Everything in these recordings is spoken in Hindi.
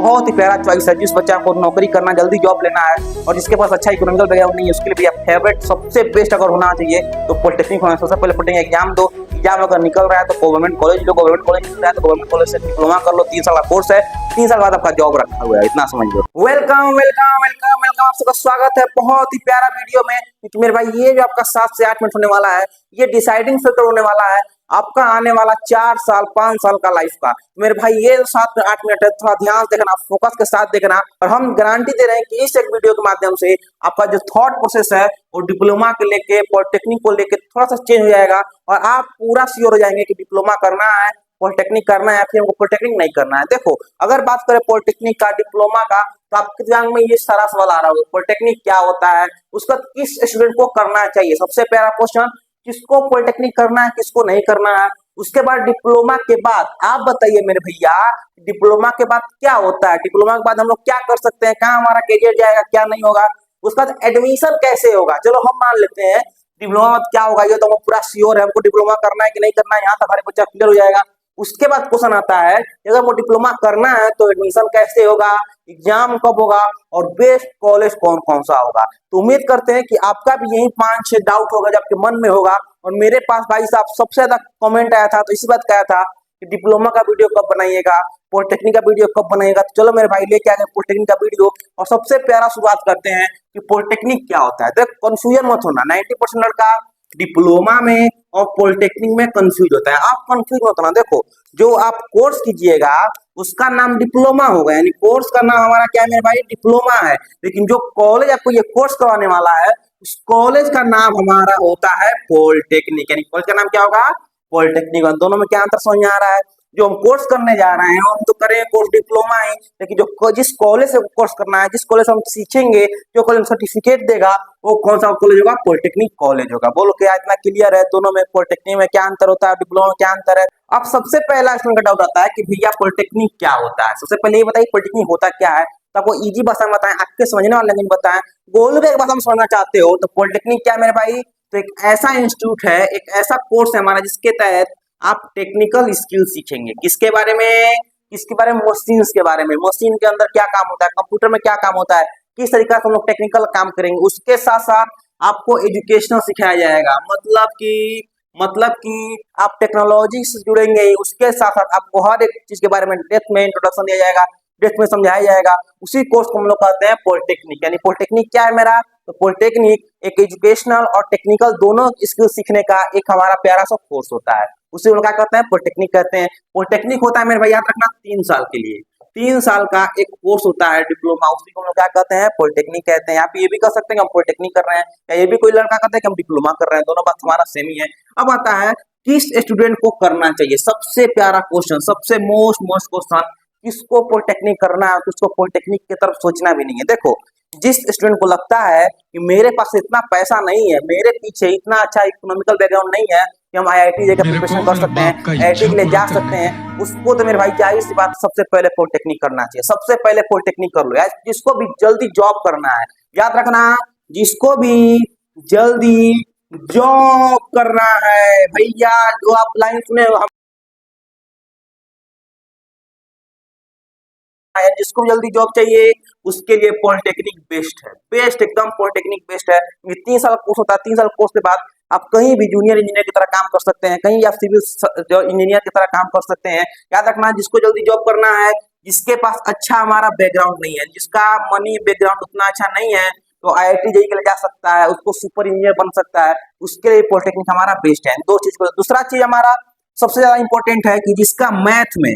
बहुत ही प्यारा चॉइस है। जिस बच्चा को नौकरी करना, जल्दी जॉब लेना है और जिसके पास अच्छा इकोनॉमिकल बैकग्राउंड नहीं है, उसके लिए भी फेवरेट सबसे बेस्ट अगर होना चाहिए तो पॉलिटेक्निक होना। सबसे पहले पॉलिटेक्निक एग्जाम दो, एग्जाम अगर निकल रहा है तो गवर्नमेंट कॉलेज लो, गवर्नमेंट कॉलेज निकल रहा है तो गवर्नमेंट कॉलेज से डिप्लोमा कर लो। 3 साल का कोर्स है, 3 साल बाद आपका जॉब रखा हुआ है, इतना समझ लो। वेलकम वेलकम वेलकम वेलकम, आप सबका स्वागत है बहुत ही प्यारा वीडियो में। क्योंकि मेरे भाई ये जो आपका 7 से 8 मिनट होने वाला है, ये डिसाइडिंग फैक्टर होने वाला है आपका आने वाला 4 साल 5 साल का लाइफ का। मेरे भाई ये 7 से 8 मिनट है, थोड़ा ध्यान से देखना, फोकस के साथ देखना। और हम गारंटी दे रहे हैं कि इस एक वीडियो के माध्यम से आपका जो थॉट प्रोसेस है वो डिप्लोमा के लेके, पॉलिटेक्निक को लेके थोड़ा सा चेंज हो जाएगा और आप पूरा श्योर हो जाएंगे कि डिप्लोमा करना है, पॉलिटेक्निक करना है या फिर हमको पॉलिटेक्निक नहीं करना है। देखो, अगर बात करें पॉलिटेक्निक का, डिप्लोमा का, तो आपके दिमाग में ये सारा सवाल आ रहा होगा, पॉलिटेक्निक क्या होता है, उसका किस स्टूडेंट को करना चाहिए। सबसे प्यारा क्वेश्चन, किसको पॉलिटेक्निक करना है, किसको नहीं करना है। उसके बाद डिप्लोमा के बाद आप बताइए मेरे भैया, डिप्लोमा के बाद क्या होता है, डिप्लोमा के बाद हम लोग क्या कर सकते हैं, कहाँ हमारा करियर जाएगा, क्या नहीं होगा। उसका एडमिशन कैसे होगा, चलो हम मान लेते हैं डिप्लोमा में क्या होगा, ये तो हम पूरा श्योर है, हमको डिप्लोमा करना है कि नहीं करना है, यहाँ तक हमारे बच्चा क्लियर हो जाएगा। उसके बाद क्वेश्चन आता है, अगर वो डिप्लोमा करना है तो एडमिशन कैसे होगा, एग्जाम कब होगा और बेस्ट कॉलेज कौन कौन सा होगा। तो उम्मीद करते हैं कि आपका भी यही 5-6 डाउट होगा जो आपके मन में होगा। और मेरे पास भाई साहब सबसे ज्यादा कमेंट आया था, तो इसी बात कहा था कि डिप्लोमा का वीडियो कब बनाइएगा, पॉलिटेक्निक का वीडियो कब बनाइएगा। तो चलो मेरे भाई लेके आ गए पॉलिटेक्निक का वीडियो। और सबसे प्यारा शुरुआत करते हैं कि पॉलिटेक्निक क्या होता है। देखो, कंफ्यूजन मत होना, 90% लड़का डिप्लोमा में और पॉलिटेक्निक में कंफ्यूज होता है, आप कंफ्यूज मत होना। देखो, जो आप कोर्स कीजिएगा उसका नाम डिप्लोमा होगा, यानी कोर्स का नाम हमारा क्या है मेरे भाई, डिप्लोमा है। लेकिन जो कॉलेज आपको ये कोर्स करवाने वाला है, उस कॉलेज का नाम हमारा होता है पॉलिटेक्निक, यानी कॉलेज का नाम क्या होगा, पॉलिटेक्निक। दोनों में क्या अंतर समझ में आ रहा है। जो हम कोर्स करने जा रहे हैं हम तो करें कोर्स डिप्लोमा ही, लेकिन जो जिस कॉलेज से कोर्स करना है, जिस कॉलेज से हम सीखेंगे, जो कॉलेज सर्टिफिकेट देगा, वो कौन सा कॉलेज होगा, पॉलिटेक्निक कॉलेज होगा। बोलो क्या इतना क्लियर है, दोनों में पॉलिटेक्निक में क्या अंतर होता है, डिप्लोमा में क्या अंतर है। अब सबसे पहला स्टूडेंट का डाउट आता है कि भैया पॉलिटेक्निक क्या होता है। सबसे पहले ये बताइए पॉलिटेक्निक होता क्या है, तो आपको इजी भाषा में बताएं, आपके समझने वाले लैंग्वेज बताएं, गोल एक बात हम समझना चाहते हो तो पॉलिटेक्निक क्या है मेरे भाई। तो एक ऐसा इंस्टीट्यूट है, एक ऐसा कोर्स है हमारा जिसके तहत आप टेक्निकल स्किल सीखेंगे। किसके बारे में, किसके बारे में, मशीन के बारे में। मशीन के अंदर क्या काम होता है, कंप्यूटर में क्या काम होता है, किस तरीका से हम लोग टेक्निकल काम करेंगे। उसके साथ साथ आपको एजुकेशनल सिखाया जाएगा, मतलब कि आप टेक्नोलॉजी से जुड़ेंगे। उसके साथ साथ आपको हर एक चीज के बारे में डेप्थ में इंट्रोडक्शन दिया जाएगा, डेप्थ में समझाया जाएगा। उसी कोर्स को हम लोग कहते हैं पॉलिटेक्निक। यानी पॉलिटेक्निक क्या है मेरा, तो पॉलिटेक्निक एक एजुकेशनल और टेक्निकल दोनों स्किल सीखने का एक हमारा प्यारा सा कोर्स होता है, उसे हम लोग क्या कहते हैं, पॉलिटेक्निक कहते हैं। पॉलिटेक्निक होता है मेरे भाई, याद रखना, 3 साल के लिए, 3 साल का एक कोर्स होता है डिप्लोमा, उसी को हम लोग क्या कहते हैं, पॉलिटेक्निक कहते हैं। आप ये भी कह सकते हैं कि हम पॉलिटेक्निक कर रहे हैं, या ये भी कोई लड़का कहता है कि हम डिप्लोमा कर रहे हैं, दोनों बात हमारा सेम ही है। अब आता है किस स्टूडेंट को करना चाहिए, सबसे प्यारा क्वेश्चन, सबसे मोस्ट क्वेश्चन, किसको पॉलिटेक्निक करना है, किसको पॉलिटेक्निक की तरफ सोचना भी नहीं है। देखो, जिस स्टूडेंट को लगता है कि मेरे पास इतना पैसा नहीं है, मेरे पीछे इतना अच्छा इकोनॉमिकल बैकग्राउंड नहीं है कि हम आईआईटी जगह प्रिपरेशन कर सकते हैं, आईआईटी के लिए जा सकते हैं, उसको तो मेरे भाई जाहिर सी बात सबसे पहले पॉलिटेक्निक करना चाहिए। सबसे पहले पॉलिटेक्निक कर लो यार, जिसको भी जल्दी जॉब करना है, याद रखना, जिसको भी जल्दी जॉब करना है भैया, जो आप लाइन सुने, जिसको जल्दी जॉब चाहिए उसके लिए पॉलिटेक्निक बेस्ट है, बेस्ट एकदम पॉलिटेक्निक बेस्ट है। 3 साल कोर्स होता है, 3 साल कोर्स के बाद आप कहीं भी जूनियर इंजीनियर की तरह काम कर सकते हैं, कहीं आप सिविल इंजीनियर की तरह काम कर सकते हैं। याद रखना, जिसको जल्दी जॉब करना है, जिसके पास अच्छा हमारा बैकग्राउंड नहीं है, जिसका मनी बैकग्राउंड उतना अच्छा नहीं है, तो आईआईटी जेईई के लिए जा सकता है, उसको सुपर इंजीनियर बन सकता है, उसके लिए पॉलिटेक्निक हमारा बेस्ट है। दो चीज को, दूसरा चीज हमारा सबसे ज्यादा इंपॉर्टेंट है कि जिसका मैथ में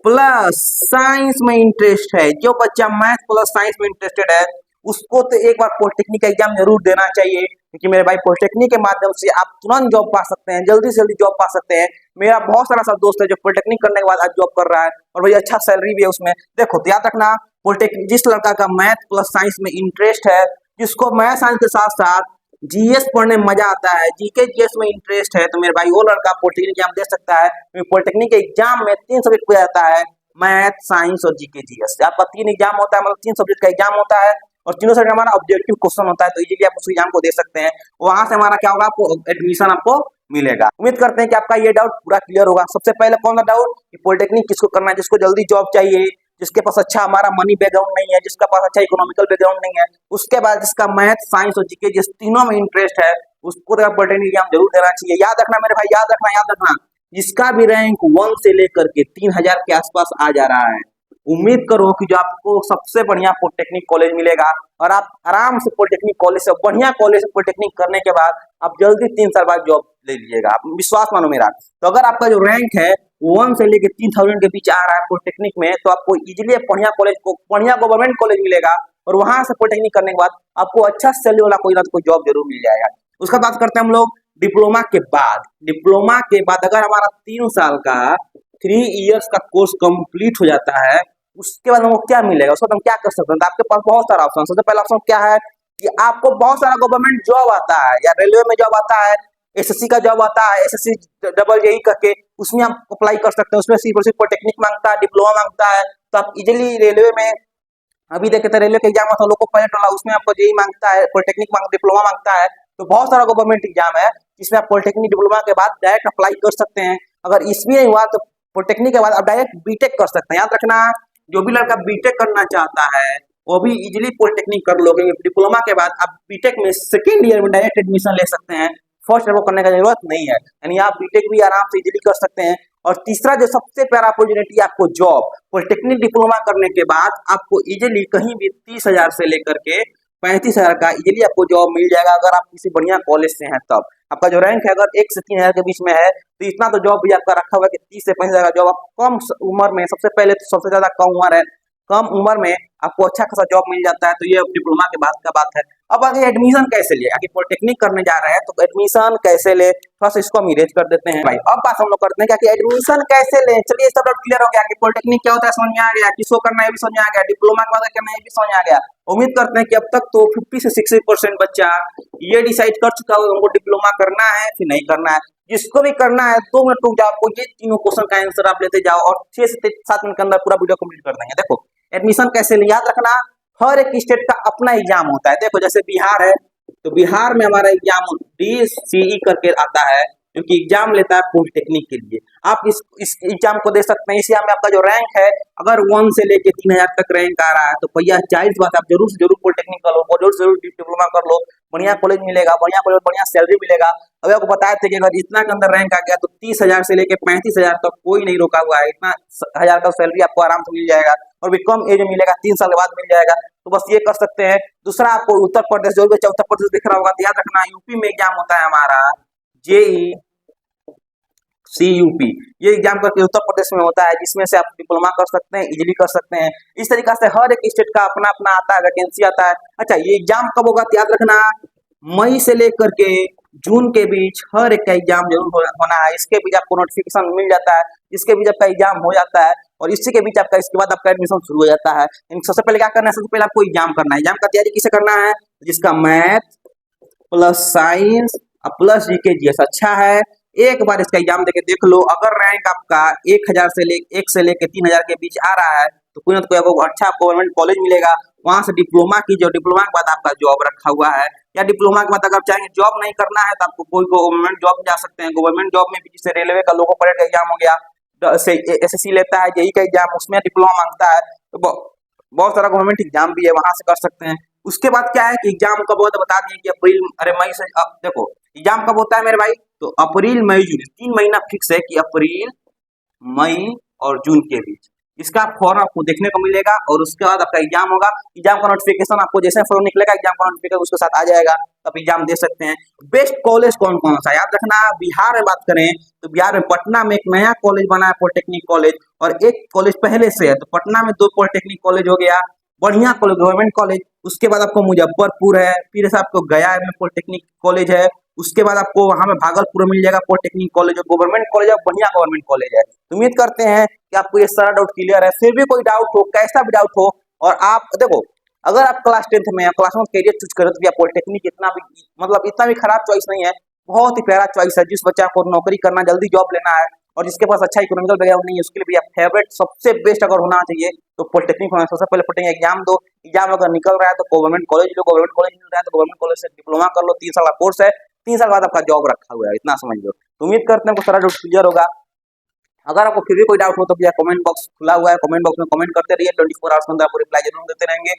प्लस साइंस में इंटरेस्ट है, जो बच्चा मैथ प्लस साइंस में इंटरेस्टेड है, उसको तो एक बार पॉलिटेक्निक का एग्जाम जरूर देना चाहिए। क्योंकि मेरे भाई पॉलिटेक्निक के माध्यम से आप तुरंत जॉब पा सकते हैं, जल्दी से जल्दी जॉब पा सकते हैं। मेरा बहुत सारा सब दोस्त है जो पॉलिटेक्निक करने के बाद आज जॉब कर रहा है और भाई अच्छा सैलरी भी है उसमें। देखो, तो याद रखना, पॉलिटेक्निक जिस लड़का का मैथ प्लस साइंस में इंटरेस्ट है, जिसको मैथ साइंस के साथ साथ जीएस पढ़ने में मजा आता है, जीके जीएस में इंटरेस्ट है, तो मेरे भाई वो लड़का पॉलिटेक्निक एग्जाम दे सकता है। पॉलिटेक्निक के एग्जाम में 3 सब्जेक्ट पूछा जाता है, मैथ, साइंस और जीके जीएस। आपका 3 एग्जाम होता है, मतलब 3 सब्जेक्ट का एग्जाम होता है और तीनों सब्जेक्ट हमारा ऑब्जेक्टिव क्वेश्चन होता है, तो इजीली आप उस एग्जाम को दे सकते हैं। वहां से हमारा क्या होगा, आपको एडमिशन आपको मिलेगा। उम्मीद करते हैं कि आपका ये डाउट पूरा क्लियर होगा। सबसे पहले कौन सा डाउट कि पॉलिटेक्निक किसको करना है, जिसको जल्दी जॉब चाहिए, जिसके पास अच्छा हमारा मनी बैकग्राउंड नहीं है, जिसका पास अच्छा इकोनॉमिकल बैकग्राउंड नहीं है, उसके बाद जिसका मैथ, साइंस और जीके जिस तीनों में इंटरेस्ट है, उसको तो पॉलिटेक्निक एग्जाम जरूर देना चाहिए। याद रखना मेरे भाई, याद रखना, याद रखना, जिसका भी रैंक 1 से लेकर के 3000 के आसपास आ जा रहा है, उम्मीद करो कि जो आपको सबसे बढ़िया पॉलिटेक्निक कॉलेज मिलेगा और आप आराम से पॉलिटेक्निक कॉलेज से, बढ़िया कॉलेज से पॉलिटेक्निक करने के बाद आप जल्दी 3 साल बाद जॉब ले लीजिएगा, आप विश्वास मानो मेरा। तो अगर आपका जो रैंक है 1 से लेकर 3000 के बीच आ रहा है पॉलिटेक्निक में, तो आपको इजिली बढ़िया कॉलेज को, बढ़िया गवर्नमेंट कॉलेज मिलेगा और वहां से पॉलिटेक्निक करने के बाद आपको अच्छा सैलरी वाला कोई ना कोई जॉब जरूर मिल जाएगा। उसका बात करते हैं हम लोग डिप्लोमा के बाद। डिप्लोमा के बाद अगर हमारा 3 साल का 3 इयर्स का कोर्स कंप्लीट हो जाता है, उसके बाद हमको क्या मिलेगा, उसको हम क्या कर सकते हैं। तो आपके पास बहुत सारा ऑप्शन। सबसे पहला ऑप्शन क्या है कि आपको बहुत सारा गवर्नमेंट जॉब आता है, या रेलवे में जॉब आता है, एसएससी का जॉब आता है, एसएससी डबल जेई करके, उसमें आप अप्लाई कर सकते हैं। उसमें सिर्फ और सिर्फ पॉलिटेक्निक मांगता है, डिप्लोमा मांगता है, तो आप इजिली रेलवे में, अभी देखे तो रेलवे का एग्जाम होता है लोको पायलट वाला, उसमें आपको जेई मांगता है, पॉलिटेक्निक डिप्लोमा मांगता है। तो बहुत सारा गवर्नमेंट एग्जाम है जिसमें आप पॉलिटेक्निक डिप्लोमा के बाद डायरेक्ट अप्लाई कर सकते हैं। अगर इसमें नहीं हुआ तो पॉलिटेक्निक के बाद आप डायरेक्ट बीटेक कर सकते हैं। याद रखना, जो भी लड़का बीटेक करना चाहता है वो भी इजिली पॉलिटेक्निक कर लोगे। डिप्लोमा के बाद आप बीटेक में सेकेंड ईयर में डायरेक्ट एडमिशन ले सकते हैं, फर्स्ट ईयर को करने का जरूरत नहीं है, यानी आप बीटेक भी आराम से इजिली कर सकते हैं। और तीसरा जो सबसे प्यारा अपॉर्चुनिटी आपको जॉब, पॉलिटेक्निक डिप्लोमा करने के बाद आपको इजिली कहीं भी 30,000 से लेकर के 35,000 का इजिली आपको जॉब मिल जाएगा, अगर आप किसी बढ़िया कॉलेज से हैं तब। आपका जो रैंक है अगर 1 से 3,000 के बीच में है तो इतना तो जॉब भी आपका रखा हुआ है कि 30 से 35,000 का जॉब आप कम उम्र में, सबसे पहले तो सबसे ज्यादा कम उम्र है, कम उम्र में आपको अच्छा खासा जॉब मिल जाता है। तो ये डिप्लोमा के बाद का बात है। अब आगे एडमिशन कैसे लिया, कि पॉलिटेक्निक करने जा रहे हैं तो एडमिशन कैसे ले, थोड़ा सा इसको हम इरेज कर देते हैं भाई। अब बात हम लोग करते हैं क्या कि एडमिशन कैसे ले। चलिए सब लोग क्लियर हो गया कि पॉलिटेक्निक क्या होता है, समझ में आ गया, किसको करना है भी समझ में आ गया, डिप्लोमा के बाद करना है भी समझ में आ गया। उम्मीद करते हैं कि अब तक तो 50 से 60% बच्चा ये डिसाइड कर चुका होगा हमको डिप्लोमा करना है कि नहीं करना है। जिसको भी करना है 2 मिनट रुक जाओ, आपको ये तीनों क्वेश्चन का आंसर आप लेते जाओ और 6 से 7 मिनट के अंदर पूरा वीडियो कंप्लीट कर देंगे। देखो एडमिशन कैसे ले, याद रखना हर एक स्टेट का अपना एग्जाम होता है। देखो जैसे बिहार है तो बिहार में हमारा एग्जाम DCE करके आता है, क्योंकि एग्जाम लेता है पॉलिटेक्निक के लिए। आप इस एग्जाम को दे सकते हैं। इस में आपका जो रैंक है अगर 1 से लेके 3,000 तक रैंक आ रहा है तो भैया जाहिर बात आप जरूर से जरूर पॉलिटेक्निक कर लो, जरूर से जरूर डिप्लोमा कर लो, बढ़िया कॉलेज मिलेगा, बढ़िया कॉलेज बढ़िया सैलरी मिलेगा। अभी आपको बताए थे कि अगर इतना के अंदर रैंक आ गया तो 30,000 से लेके 35,000 तक कोई नहीं रोका हुआ है, इतना 1000 का सैलरी आपको आराम से मिल जाएगा और भी कम एज में मिलेगा, 3 साल के बाद मिल जाएगा। तो बस ये कर सकते हैं। दूसरा आपको उत्तर प्रदेश, जो भी उत्तर प्रदेश दिख रहा होगा तो याद रखना यूपी में एग्जाम होता है हमारा JEE CUP, ये एग्जाम करके उत्तर प्रदेश में होता है, जिसमें से आप डिप्लोमा कर सकते हैं, इजिली कर सकते हैं। इस तरीका से हर एक स्टेट का अपना अपना आता है, वैकेंसी आता है। अच्छा ये एग्जाम कब होगा तो याद रखना मई से लेकर के जून के बीच हर एक का एग्जाम जरूर होना है। इसके बीच आपको नोटिफिकेशन मिल जाता है, इसके बीच आपका एग्जाम हो जाता है और इसी के बीच आपका, इसके बाद आपका एडमिशन शुरू हो जाता है। सबसे पहले क्या करना है, सबसे पहले आपको एग्जाम करना है। एग्जाम का तैयारी किसे करना है, जिसका math plus science plus GK GS अच्छा है, एक बार इसका एग्जाम देके देख लो। अगर रैंक आपका 1 से लेके 3,000 के बीच आ रहा है तो कोई ना कोई आपको अच्छा गवर्नमेंट कॉलेज मिलेगा, वहां से डिप्लोमा कीजिए। डिप्लोमा के बाद आपका जॉब रखा हुआ है, या डिप्लोमा के बाद अगर चाहेंगे जॉब नहीं करना है तो आपको कोई गवर्नमेंट जॉब जा सकते हैं। गवर्नमेंट जॉब में भी जैसे रेलवे का लोको पायलट का एग्जाम हो गया, SSC लेता है, JEE का एग्जाम, उसमें डिप्लोमा मांगता है। तो बहुत सारा गवर्नमेंट एग्जाम भी है, वहां से कर सकते हैं। उसके बाद क्या है कि एग्जाम कब होता है बता दिए कि अप्रैल, मई से। अब देखो एग्जाम कब होता है मेरे भाई, तो अप्रैल मई जून 3 महीना फिक्स है कि अप्रैल मई और जून के बीच इसका फॉर्म आपको देखने को मिलेगा और उसके बाद आपका एग्जाम होगा। एग्जाम का नोटिफिकेशन आपको जैसे फॉर्म निकलेगा एग्जाम का नोटिफिकेशन उसके साथ आ जाएगा, तब एग्जाम दे सकते हैं। बेस्ट कॉलेज कौन कौन सा, याद रखना बिहार में बात करें तो बिहार में पटना में एक नया कॉलेज बना है पॉलिटेक्निक कॉलेज, और एक कॉलेज पहले से है। तो पटना में 2 पॉलिटेक्निक कॉलेज हो गया, बढ़िया कॉलेज गवर्नमेंट कॉलेज। उसके बाद आपको मुजफ्फरपुर है, फिर से आपको गया में पॉलिटेक्निक कॉलेज है। उसके बाद आपको वहां में भागलपुर में मिल जाएगा पॉलिटेक्निक कॉलेज, गवर्नमेंट कॉलेज है, बढ़िया गवर्नमेंट कॉलेज है। तो उम्मीद करते हैं कि आपको ये सारा डाउट क्लियर है। फिर भी कोई डाउट हो, कैसा भी डाउट हो, और आप देखो अगर आप क्लास 10th में या क्लास 1 कैरियर चूज करो तो पॉलिटेक्निक इतना भी, मतलब इतना भी खराब चॉइस नहीं है, बहुत ही प्यारा चॉइस है। जिस बच्चा को नौकरी करना, जल्दी जॉब लेना है और जिसके पास अच्छा इकोनॉमिकल बैकग्राउंड नहीं है, उसके लिए भी आप फेवरेट सबसे बेस्ट अगर होना चाहिए तो पॉलिटेक्निक होना। सबसे पहले पॉलिटेक्निक एग्जाम दो, एग्जाम अगर निकल रहा है तो गवर्नमेंट कॉलेज लो, गवर्नमेंट कॉलेज मिल रहा है तो गवर्नमेंट कॉलेज से डिप्लोमा कर लो, 3 साल का कोर्स है, 3 साल बाद आपका जॉब रखा हुआ है, इतना समझ लो। तो उम्मीद करते हैं आपको सारा डाउट क्लियर होगा। अगर आपको फिर भी कोई डाउट हो तो भैया कमेंट बॉक्स खुला हुआ है, कमेंट बॉक्स में कमेंट करते रहिए, 24 आवर्स के अंदर आपको रिप्लाई जरूर देते रहेंगे।